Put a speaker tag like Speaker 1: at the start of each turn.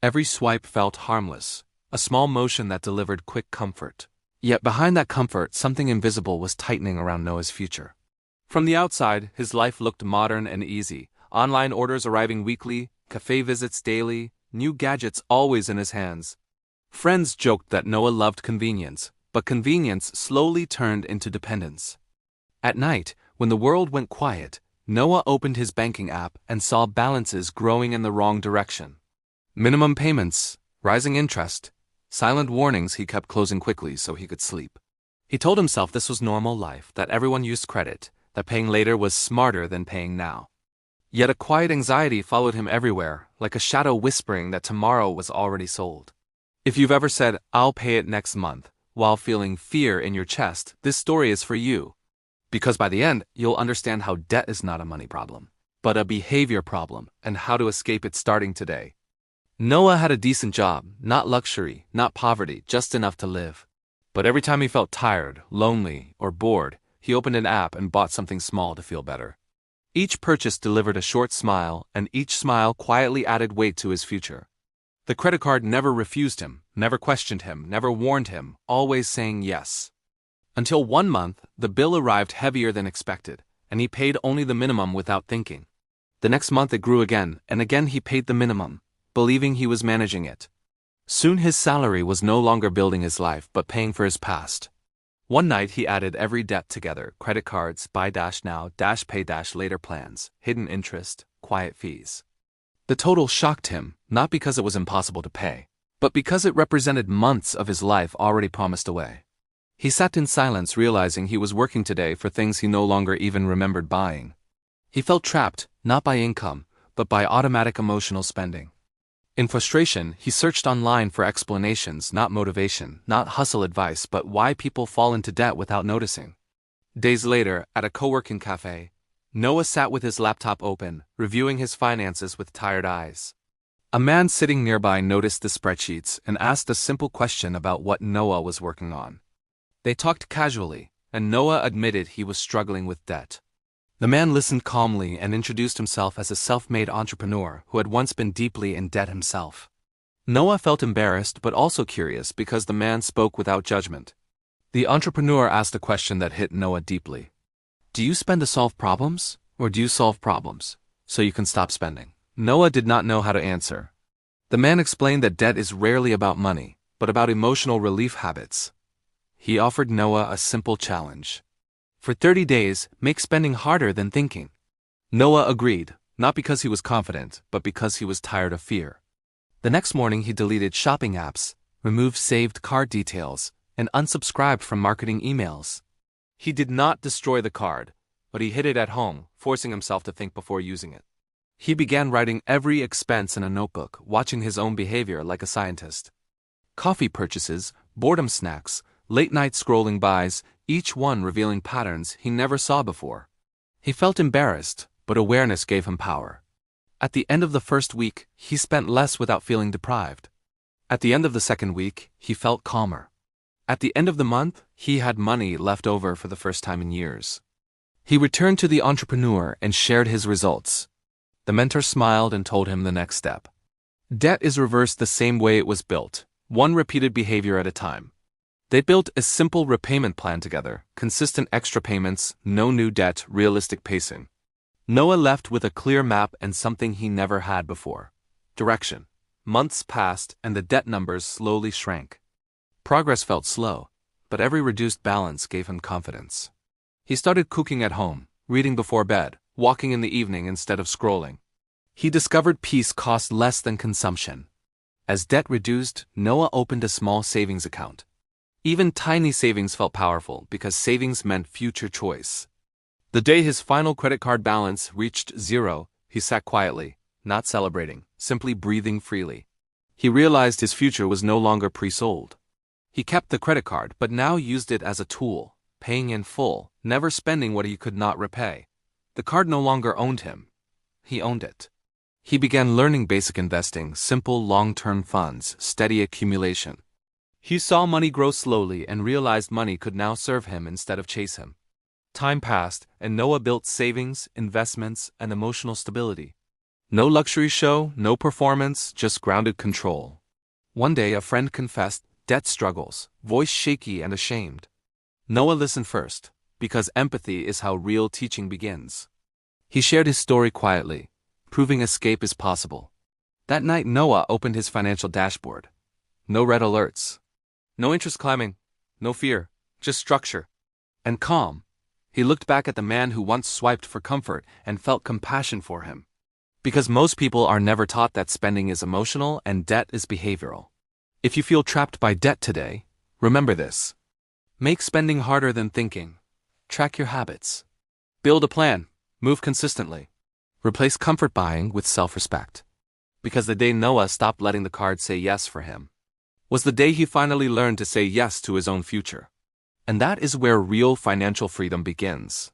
Speaker 1: Every swipe felt harmless, a small motion that delivered quick comfort. Yet behind that comfort, something invisible was tightening around Noah's future. From the outside, his life looked modern and easy. Online orders arriving weekly, cafe visits daily, new gadgets always in his hands. Friends joked that Noah loved convenience, but convenience slowly turned into dependence. At night, when the world went quiet, Noah opened his banking app and saw balances growing in the wrong direction. Minimum payments, rising interest, silent warnings he kept closing quickly so he could sleep. He told himself this was normal life, that everyone used credit, that paying later was smarter than paying now. Yet a quiet anxiety followed him everywhere, like a shadow whispering that tomorrow was already sold. If you've ever said, "I'll pay it next month," while feeling fear in your chest, this story is for you. Because by the end, you'll understand how debt is not a money problem, but a behavior problem, and how to escape it starting today. Noah had a decent job, not luxury, not poverty, just enough to live. But every time he felt tired, lonely, or bored, he opened an app and bought something small to feel better. Each purchase delivered a short smile, and each smile quietly added weight to his future. The credit card never refused him, never questioned him, never warned him, always saying yes. Until one month, the bill arrived heavier than expected, and he paid only the minimum without thinking. The next month it grew again, and again he paid the minimum, believing he was managing it. Soon his salary was no longer building his life but paying for his past. One night he added every debt together: credit cards, buy now, pay later plans, hidden interest, quiet fees. The total shocked him, not because it was impossible to pay, but because it represented months of his life already promised away. He sat in silence, realizing he was working today for things he no longer even remembered buying. He felt trapped, not by income, but by automatic emotional spending. In frustration, he searched online for explanations, not motivation, not hustle advice, but why people fall into debt without noticing. Days later, at a co-working cafe, Noah sat with his laptop open, reviewing his finances with tired eyes. A man sitting nearby noticed the spreadsheets and asked a simple question about what Noah was working on. They talked casually, and Noah admitted he was struggling with debt. The man listened calmly and introduced himself as a self-made entrepreneur who had once been deeply in debt himself. Noah felt embarrassed but also curious because the man spoke without judgment. The entrepreneur asked a question that hit Noah deeply. "Do you spend to solve problems, or do you solve problems so you can stop spending?" Noah did not know how to answer. The man explained that debt is rarely about money, but about emotional relief habits. He offered Noah a simple challenge. For 30 days, make spending harder than thinking. Noah agreed, not because he was confident, but because he was tired of fear. The next morning he deleted shopping apps, removed saved card details, and unsubscribed from marketing emails. He did not destroy the card, but he hid it at home, forcing himself to think before using it. He began writing every expense in a notebook, watching his own behavior like a scientist. Coffee purchases, boredom snacks, late-night scrolling buys, each one revealing patterns he never saw before. He felt embarrassed, but awareness gave him power. At the end of the first week, he spent less without feeling deprived. At the end of the second week, he felt calmer. At the end of the month, he had money left over for the first time in years. He returned to the entrepreneur and shared his results. The mentor smiled and told him the next step. Debt is reversed the same way it was built, one repeated behavior at a time. They built a simple repayment plan together: consistent extra payments, no new debt, realistic pacing. Noah left with a clear map and something he never had before: direction. Months passed and the debt numbers slowly shrank. Progress felt slow, but every reduced balance gave him confidence. He started cooking at home, reading before bed, walking in the evening instead of scrolling. He discovered peace cost less than consumption. As debt reduced, Noah opened a small savings account. Even tiny savings felt powerful because savings meant future choice. The day his final credit card balance reached zero, he sat quietly, not celebrating, simply breathing freely. He realized his future was no longer pre-sold. He kept the credit card but now used it as a tool, paying in full, never spending what he could not repay. The card no longer owned him. He owned it. He began learning basic investing, simple long-term funds, steady accumulation. He saw money grow slowly and realized money could now serve him instead of chase him. Time passed, and Noah built savings, investments, and emotional stability. No luxury show, no performance, just grounded control. One day a friend confessed debt struggles, voice shaky and ashamed. Noah listened first, because empathy is how real teaching begins. He shared his story quietly, proving escape is possible. That night Noah opened his financial dashboard. No red alerts. No interest climbing. No fear. Just structure. And calm. He looked back at the man who once swiped for comfort and felt compassion for him. Because most people are never taught that spending is emotional and debt is behavioral. If you feel trapped by debt today, remember this. Make spending harder than thinking. Track your habits. Build a plan. Move consistently. Replace comfort buying with self-respect. Because the day Noah stopped letting the cards say yes for him was the day he finally learned to say yes to his own future. And that is where real financial freedom begins.